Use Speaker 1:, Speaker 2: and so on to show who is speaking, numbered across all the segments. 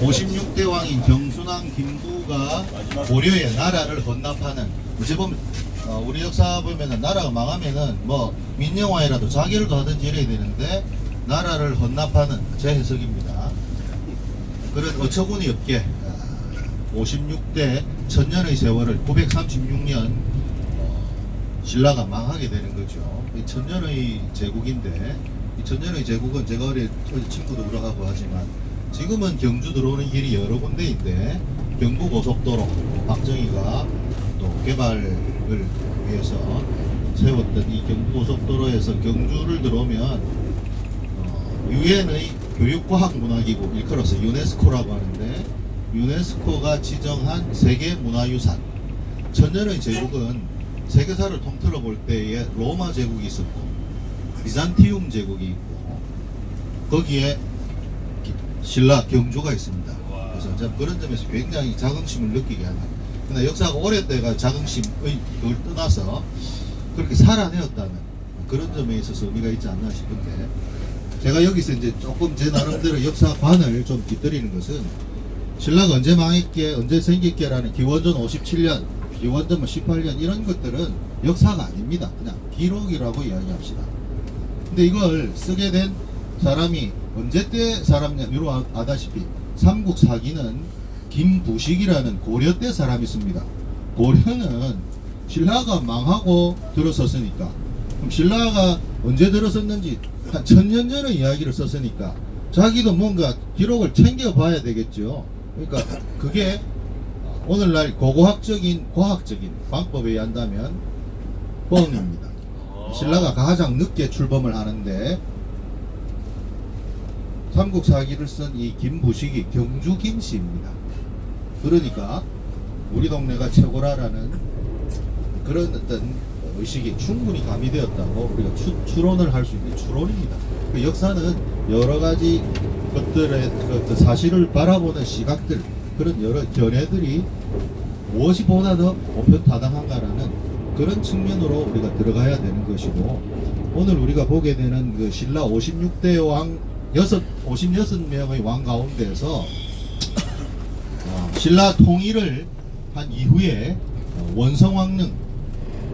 Speaker 1: 56대 왕인 경순왕 김부가 고려의 나라를 헌납하는, 어찌 보면 우리 역사 보면은 나라가 망하면은 뭐 민영화이라도 자결도 하든지 이래야 되는데 나라를 헌납하는 제 해석입니다. 그런 어처구니 없게 56대 천년의 세월을 936년 신라가 망하게 되는 거죠. 이 천년의 제국인데, 이 천년의 제국은 제가 어제 친구도 물어가고 하지만 지금은 경주 들어오는 길이 여러 군데인데, 경부고속도로 박정희가 또 개발을 위해서 세웠던 이 경부고속도로에서 경주를 들어오면 유엔의 교육과학문화기구, 일컬어서 유네스코라고 하는데, 유네스코가 지정한 세계문화유산. 천년의 제국은 세계사를 통틀어 볼 때에 로마 제국이 있었고 비잔티움 제국이 있고 거기에 신라 경주가 있습니다. 그래서 그런 점에서 굉장히 자긍심을 느끼게 하는, 그러나 역사가 오래돼가 자긍심의 그걸 떠나서 그렇게 살아내었다는 그런 점에 있어서 의미가 있지 않나 싶은데, 제가 여기서 이제 조금 제 나름대로 역사관을 좀 깃들이는 것은, 신라가 언제 망했게 언제 생겼게라는 기원전 57년 기원전 18년 이런 것들은 역사가 아닙니다. 그냥 기록이라고 이야기합시다. 근데 이걸 쓰게 된 사람이 언제 때 사람냐, 여러분 아다시피 삼국사기는 김부식이라는 고려 때 사람이 있습니다. 고려는 신라가 망하고 들어섰으니까, 그럼 신라가 언제 들어섰는지 한 1000년 전의 이야기를 썼으니까 자기도 뭔가 기록을 챙겨봐야 되겠죠. 그러니까 그게 오늘날 고고학적인 과학적인 방법에 의한다면 뻥입니다. 신라가 가장 늦게 출범을 하는데, 삼국사기를 쓴 이 김부식이 경주 김씨입니다. 그러니까 우리 동네가 최고라라는 그런 어떤 의식이 충분히 가미되었다고 우리가 추론을 할 수 있는 추론입니다. 그 역사는 여러 가지 것들의 그 사실을 바라보는 시각들, 그런 여러 견해들이 무엇이 보다 더 보편타당한가라는 그런 측면으로 우리가 들어가야 되는 것이고, 오늘 우리가 보게 되는 그 신라 56대 왕 56명의 왕 가운데서 신라 통일을 한 이후에 원성왕릉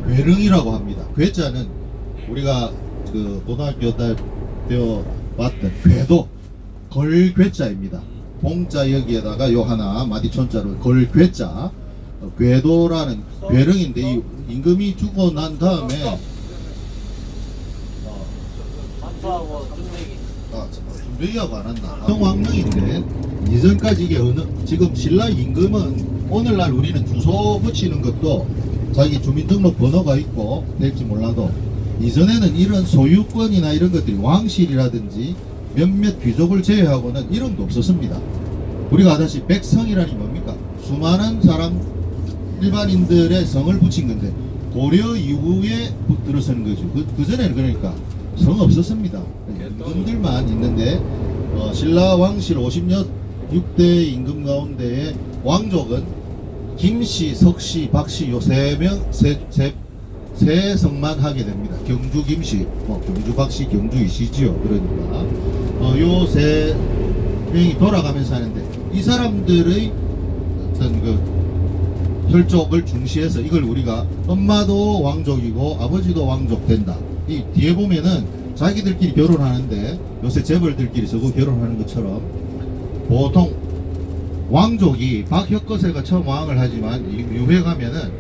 Speaker 1: 괴릉이라고 합니다. 괴자는 우리가 그 고등학교 때 배워봤던 궤도 걸괴자입니다. 봉자 여기에다가 요 하나 마디촌자로 걸괴자, 궤도라는 괴릉인데, 이 임금이 죽고 난 다음에 준비하고 안 한다. 왕릉인데 이전까지 이게 지금 신라 임금은 오늘날 우리는 주소 붙이는 것도 자기 주민등록번호가 있고 될지 몰라도, 이전에는 이런 소유권이나 이런 것들이 왕실이라든지 몇몇 귀족을 제외하고는 이름도 없었습니다. 우리가 아다시 백성이라니 뭡니까? 수많은 사람 일반인들의 성을 붙인 건데 고려 이후에 들어서는 거죠. 그 전에는 그러니까 성 없었습니다. 임금들만 있는데 신라 왕실 56대 임금 가운데에 왕족은 김씨, 석씨, 박씨 요 세 성만 하게 됩니다. 경주 김씨, 경주 박씨, 경주 이씨지요. 그러니까 요 세 명이 돌아가면서 하는데, 이 사람들의 어떤 그 혈족을 중시해서 이걸 우리가 엄마도 왕족이고 아버지도 왕족 된다. 이 뒤에 보면은 자기들끼리 결혼하는데, 요새 재벌들끼리 서고 결혼하는 것처럼 보통 왕족이 박혁거세가 처음 왕을 하지만 유해 가면은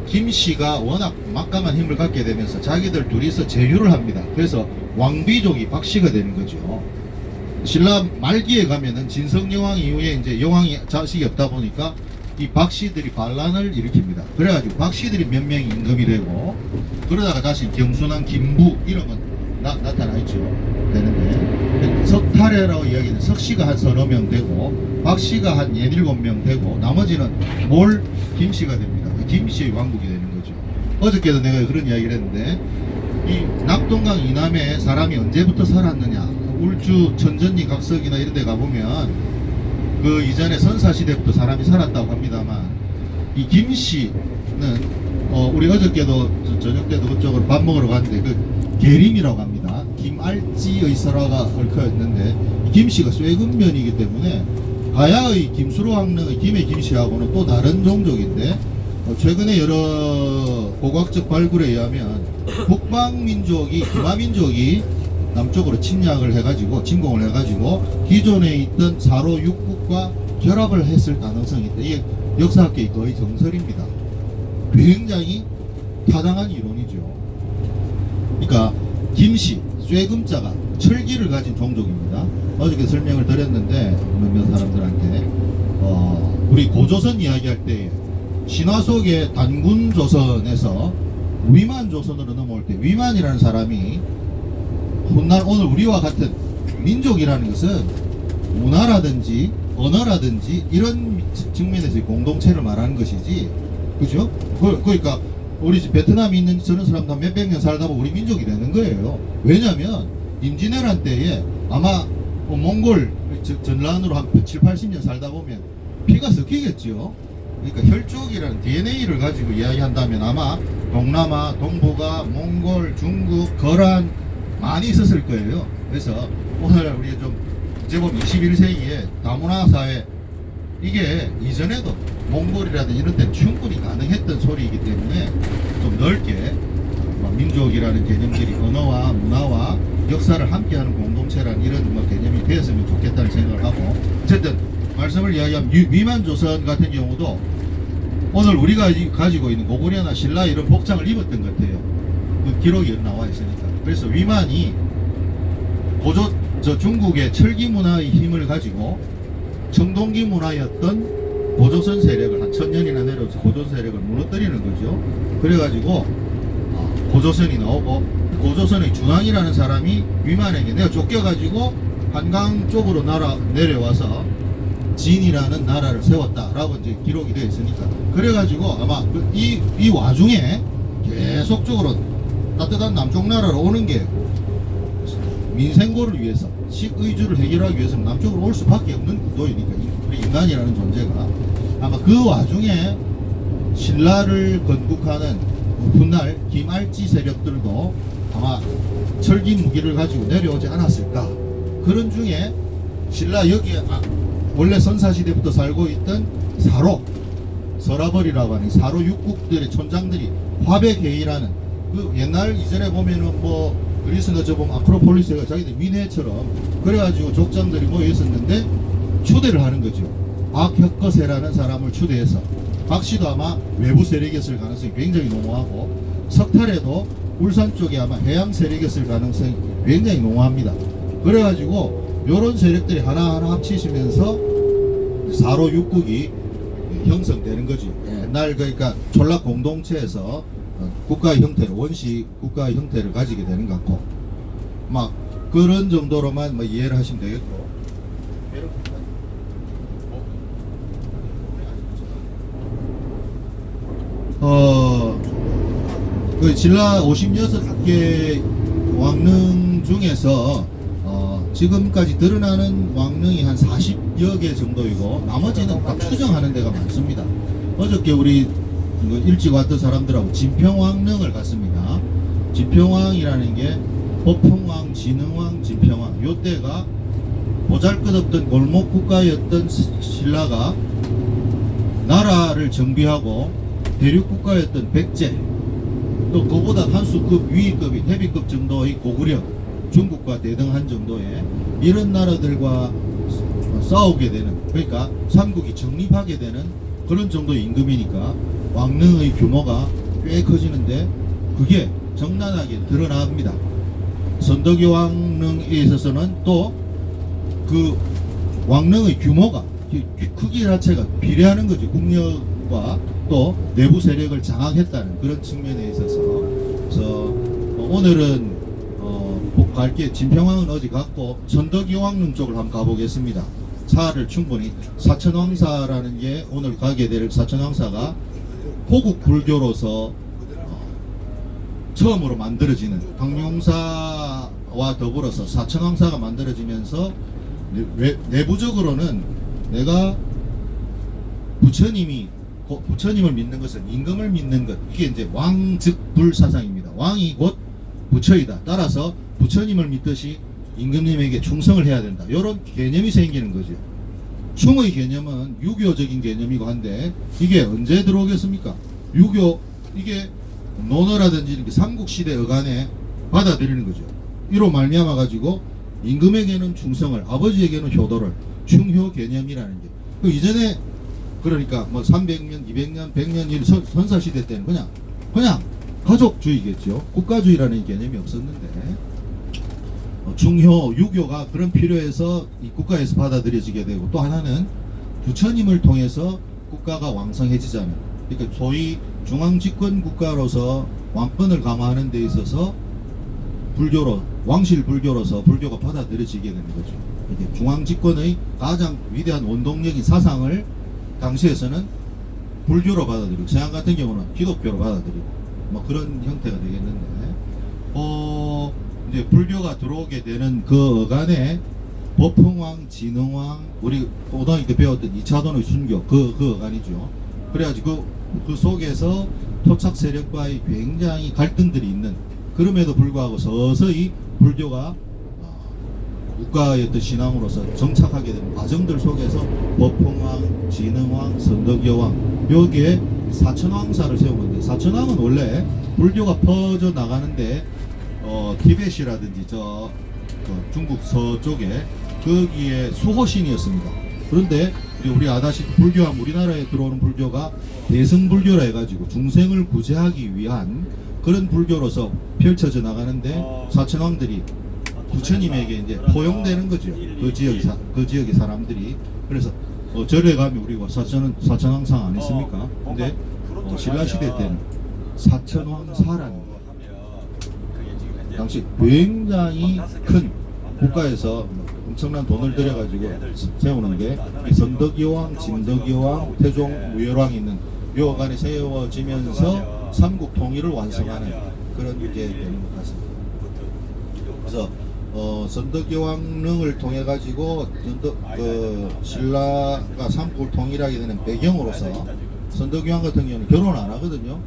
Speaker 1: 김씨가 워낙 막강한 힘을 갖게 되면서 자기들 둘이서 제휴를 합니다. 그래서 왕비족이 박씨가 되는 거죠. 신라 말기에 가면은 진성여왕 이후에 이제 여왕이 자식이 없다 보니까 이 박씨들이 반란을 일으킵니다. 그래가지고 박씨들이 몇 명이 임금이 되고, 그러다가 다시 경순왕 김부 이름은 나타나 있죠. 되는데, 석탈해라고 이야기는 석씨가 한 서너 명 되고 박씨가 한 17명 되고 나머지는 몰 김씨가 됩니다. 김씨의 왕국이 되는 거죠. 어저께도 내가 그런 이야기를 했는데, 이 낙동강 이남에 사람이 언제부터 살았느냐, 울주 천전리 각석이나 이런 데 가보면 그 이전에 선사시대부터 사람이 살았다고 합니다만, 이 김씨는 우리 어저께도 저녁 때도 그쪽으로 밥 먹으러 갔는데 그 계림이라고 합니다. 김알지의 설화가 얽혀있는데, 이 김씨가 쇠근면이기 때문에 가야의 김수로 왕릉의 김해 김씨하고는 또 다른 종족인데 최근에 여러 고고학적 발굴에 의하면 북방민족이 기마민족이 남쪽으로 침략을 해가지고 침공을 해가지고 기존에 있던 사로 육국과 결합을 했을 가능성이 있다. 이게 역사학계의 거의 정설입니다. 굉장히 타당한 이론이죠. 그러니까 김씨, 쇠금자가 철기를 가진 종족입니다. 어저께 설명을 드렸는데 몇몇 사람들한테 우리 고조선 이야기할 때 신화 속의 단군 조선에서 위만 조선으로 넘어올 때 위만이라는 사람이 훗날 오늘 우리와 같은 민족이라는 것은 문화라든지 언어라든지 이런 측면에서의 공동체를 말하는 것이지, 그죠? 그러니까 우리 집 베트남에 있는 저런 사람 다 몇백 년 살다 보면 우리 민족이 되는 거예요. 왜냐면 임진왜란 때에 아마 몽골 전란으로 한 7, 80년 살다 보면 피가 섞이겠죠. 그러니까 혈족이라는 DNA를 가지고 이야기한다면 아마 동남아, 동북아, 몽골, 중국, 거란 많이 있었을 거예요. 그래서 오늘 우리 좀 제법 21세기에 다문화 사회, 이게 이전에도 몽골이라든지 이런 데는 충분히 가능했던 소리이기 때문에 좀 넓게 민족이라는 개념들이 언어와 문화와 역사를 함께하는 공동체라는 이런 개념이 되었으면 좋겠다는 생각을 하고, 어쨌든 말씀을 이야기하면 위만 조선 같은 경우도 오늘 우리가 가지고 있는 고구려나 신라 이런 복장을 입었던 것 같아요. 그 기록이 나와 있으니까. 그래서 위만이 중국의 철기 문화의 힘을 가지고 청동기 문화였던 고조선 세력을 한 1000년이나 내려서 고조선 세력을 무너뜨리는 거죠. 그래가지고 고조선이 나오고, 고조선의 준왕이라는 사람이 위만에게 내가 쫓겨가지고 한강 쪽으로 내려와서 진이라는 나라를 세웠다라고 이제 기록이 되어 있으니까, 그래가지고 아마 이 와중에 계속적으로 따뜻한 남쪽 나라로 오는 게 민생고를 위해서 식의주를 해결하기 위해서는 남쪽으로 올 수밖에 없는 구조이니까, 우리 인간이라는 존재가 아마 그 와중에 신라를 건국하는 훗날 김알지 세력들도 아마 철기 무기를 가지고 내려오지 않았을까. 그런 중에 신라 여기에 원래 선사시대부터 살고 있던 사로, 서라벌이라고 하는 사로 육국들의 촌장들이 화백회의라는, 그 옛날 이전에 보면은 그리스나 저보면 아크로폴리스가 자기들 민회처럼 그래가지고 족장들이 모여 있었는데 추대를 하는 거죠. 박혁거세라는 사람을 추대해서, 박씨도 아마 외부 세력이었을 가능성이 굉장히 농후하고, 석탈에도 울산 쪽에 아마 해양 세력이었을 가능성이 굉장히 농후합니다. 그래가지고 요런 세력들이 하나하나 합치시면서 사로 육국이 형성되는 거지. 옛날 그러니까 촌락 공동체에서 국가의 형태를, 원시 국가의 형태를 가지게 되는 것 같고, 막 그런 정도로만 이해를 하시면 되겠고. 그 신라 56개 왕릉 중에서 지금까지 드러나는 왕릉이 한 40여 개 정도이고, 나머지는 다 추정하는 데가 많습니다. 어저께 우리 일찍 왔던 사람들하고 진평왕릉을 갔습니다. 진평왕이라는 게 법흥왕, 진흥왕, 진평왕, 요 때가 보잘것없던 골목국가였던 신라가 나라를 정비하고 대륙국가였던 백제, 또 그보다 한 수급 위급인 헤비급 정도의 고구려, 중국과 대등한 정도의 이런 나라들과 싸우게 되는, 그러니까 삼국이 정립하게 되는 그런 정도의 임금이니까 왕릉의 규모가 꽤 커지는데, 그게 적나라하게 드러납니다. 선덕이 왕릉에 있어서는 또 그 왕릉의 규모가, 크기 자체가 비례하는 거죠. 국력과 또 내부 세력을 장악했다는 그런 측면에 있어서. 그래서 오늘은 갈게 진평왕은 어디 갔고 선덕이 왕릉 쪽을 한번 가보겠습니다. 차를 충분히, 사천왕사라는 게 오늘 가게 될 사천왕사가 호국 불교로서 처음으로 만들어지는, 황룡사와 더불어서 사천왕사가 만들어지면서 내부적으로는 내가 부처님을 믿는 것은 임금을 믿는 것, 이게 이제 왕즉불 사상입니다. 왕이 곧 부처이다. 따라서 부처님을 믿듯이 임금님에게 충성을 해야 된다. 이런 개념이 생기는 거죠. 충의 개념은 유교적인 개념이고 한데 이게 언제 들어오겠습니까? 유교 이게 논어라든지 이렇게 삼국시대 어간에 받아들이는 거죠. 이로 말미암아 가지고 임금에게는 충성을, 아버지에게는 효도를, 충효 개념이라는 게. 그 이전에 그러니까 뭐 300년, 200년, 100년 선사 시대 때는 그냥 가족주의겠죠. 국가주의라는 개념이 없었는데 중효, 유교가 그런 필요해서 이 국가에서 받아들여지게 되고, 또 하나는 부처님을 통해서 국가가 왕성해지잖아요. 그러니까 소위 중앙집권 국가로서 왕권을 강화하는 데 있어서 불교로, 왕실 불교로서 불교가 받아들여지게 되는 거죠. 이게 중앙집권의 가장 위대한 원동력인 사상을 당시에서는 불교로 받아들이고, 서양 같은 경우는 기독교로 받아들이고, 뭐 그런 형태가 되겠는데, 이제 불교가 들어오게 되는 그 어간에 법흥왕, 진흥왕, 우리 고등학교 때 배웠던 이차도의 순교, 그 어간이죠. 그래가지고 그 속에서 토착 세력과의 굉장히 갈등들이 있는, 그럼에도 불구하고 서서히 불교가 국가의 어떤 신앙으로서 정착하게 되는 과정들 속에서 법흥왕, 진흥왕, 선덕여왕, 여기에 사천왕사를 세우는데, 사천왕은 원래 불교가 퍼져 나가는데 티벳이라든지 중국 서쪽에 거기에 수호신이었습니다. 그런데 우리 아다시피 불교가 우리나라에 들어오는 불교가 대승불교라 해가지고 중생을 구제하기 위한 그런 불교로서 펼쳐져 나가는데, 사천왕들이 부처님에게 이제 포용되는 거죠. 그 지역의 사람들이. 그래서 절에 가면 우리가 사천왕상 안 했습니까? 근데 신라시대 때는 사천왕사라는 거, 당시 굉장히 큰 국가에서 엄청난 돈을 들여가지고 세우는 게 선덕여왕, 진덕여왕, 태종, 무열왕이 있는 묘간에 세워지면서 삼국 통일을 완성하는 그런 게 되는 것 같습니다. 그래서 선덕여왕릉을 통해 가지고 신라가 삼국을 통일하게 되는 배경으로서, 선덕여왕 같은 경우는 결혼 안 하거든요.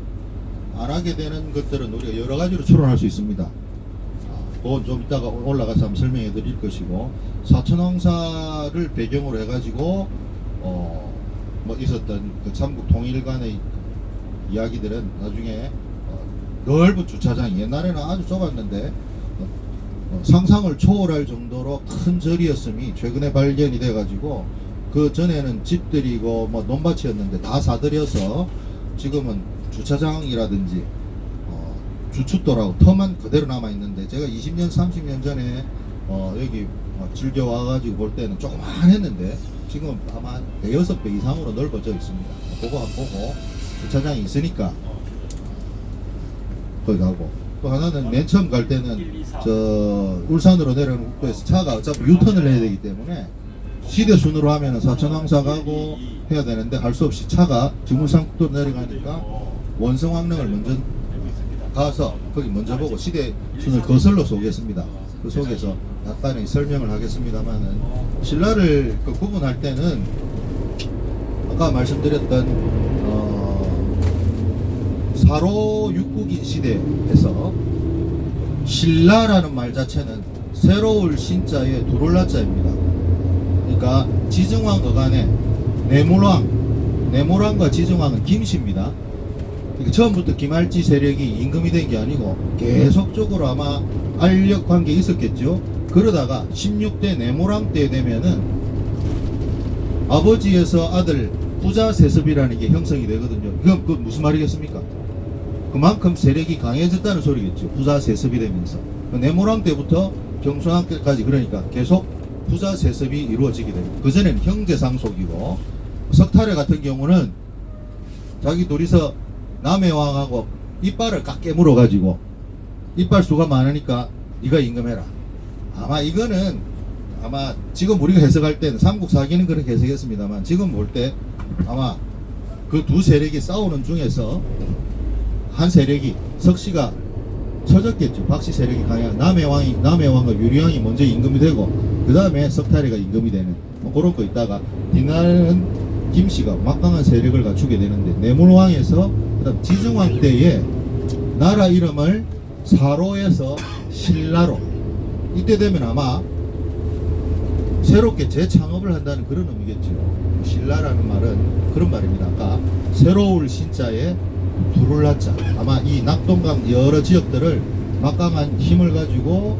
Speaker 1: 안 하게 되는 것들은 우리가 여러 가지로 추론할 수 있습니다. 그건 좀 이따가 올라가서 한번 설명해 드릴 것이고, 사천왕사를 배경으로 해가지고 뭐 있었던 그 삼국 통일 간의 이야기들은 나중에 넓은 주차장이, 옛날에는 아주 좁았는데 상상을 초월할 정도로 큰 절이었음이 최근에 발견이 돼가지고, 그 전에는 집들이고 뭐 논밭이었는데 다 사들여서 지금은 주차장이라든지 주춧돌하고 터만 그대로 남아있는데, 제가 20년 30년 전에 여기 즐겨 와가지고 볼 때는 조그만했는데 지금 아마 6배 이상으로 넓어져 있습니다. 그거 한번 보고, 주차장이 있으니까 거기 가고, 또 하나는 맨 처음 갈 때는 울산으로 내려오는 국도에서 차가 어차피 유턴을 해야 되기 때문에 시대순으로 하면은 사천왕사 가고 해야 되는데 할 수 없이 차가 지금 울산 국도로 내려가니까 원성왕릉을 먼저 가서 거기 먼저 보고 시대순을 거슬러서 오겠습니다. 그 속에서 약간의 설명을 하겠습니다만은, 신라를 구분할 때는 아까 말씀드렸던 사로 육국인 시대에서 신라라는 말 자체는 새로울 신자에 두룰라자입니다. 그러니까 지증왕 어간에 내몰왕과 지증왕은 김씨입니다. 그러니까 처음부터 김할지 세력이 임금이 된 게 아니고 계속적으로 아마 알력 관계 있었겠죠. 그러다가 16대 내몰왕 때 되면은 아버지에서 아들 부자 세습이라는 게 형성이 되거든요. 그건 무슨 말이겠습니까? 그만큼 세력이 강해졌다는 소리겠죠. 부자 세습이 되면서 내몰왕 때부터 경순왕 때까지, 그러니까 계속 부자 세습이 이루어지게 됩니다. 그전에는 형제 상속이고, 석탈해 같은 경우는 자기 둘이서 남의 왕하고 이빨을 깎 깨물어 가지고 이빨 수가 많으니까 네가 임금해라. 아마 이거는 아마 지금 우리가 해석할 때는 삼국사기는 그렇게 해석했습니다만, 지금 볼 때 아마 그 두 세력이 싸우는 중에서 한 세력이, 석씨가 처졌겠죠. 박씨 세력이 강한 남의 왕과 유리왕이 먼저 임금이 되고 그 다음에 석탈이가 임금이 되는 뭐 그런 거 있다가, 뒷날은 김씨가 막강한 세력을 갖추게 되는데, 내물왕에서 그다음 지증왕 때에 나라 이름을 사로에서 신라로, 이때 되면 아마 새롭게 재창업을 한다는 그런 의미겠죠. 신라라는 말은 그런 말입니다. 아까 새로울 신자에 두를 낳자. 아마 이 낙동강 여러 지역들을 막강한 힘을 가지고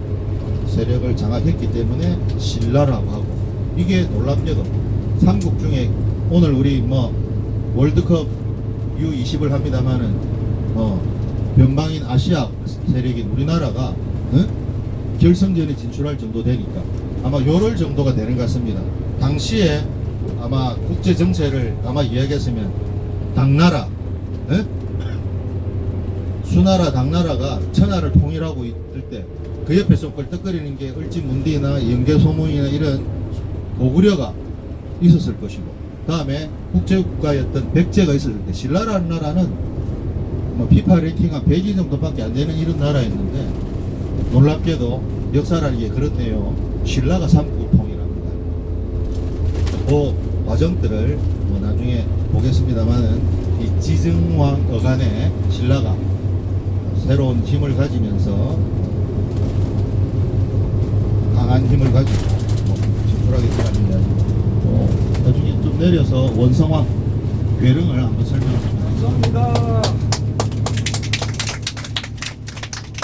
Speaker 1: 세력을 장악했기 때문에 신라라고 하고, 이게 놀랍게도 삼국 중에 오늘 우리 뭐 월드컵 U20을 합니다마는 변방인 아시아 세력인 우리나라가 결승전에 진출할 정도 되니까 아마 요럴 정도가 되는 것 같습니다. 당시에 아마 국제 정세를 아마 이야기했으면 당나라, 수나라, 당나라가 천하를 통일하고 있을 때 그 옆에서 껄떡거리는 게 을지문디나 영계소문이나 이런 고구려가 있었을 것이고, 다음에 국제국가였던 백제가 있었을 때 신라라는 나라는 뭐 피파 랭킹 한 100위 정도밖에 안 되는 이런 나라였는데, 놀랍게도 역사라는 게 그렇네요. 신라가 삼국을 통일합니다. 그 과정들을 뭐 나중에 보겠습니다만은, 이 지증왕 어간에 신라가 새로운 힘을 가지면서 강한 힘을 가지고 진출하게 되었는데, 나중에 좀 내려서 원성왕 괴릉을 한번 설명을 좀 하겠습니다.
Speaker 2: 감사합니다.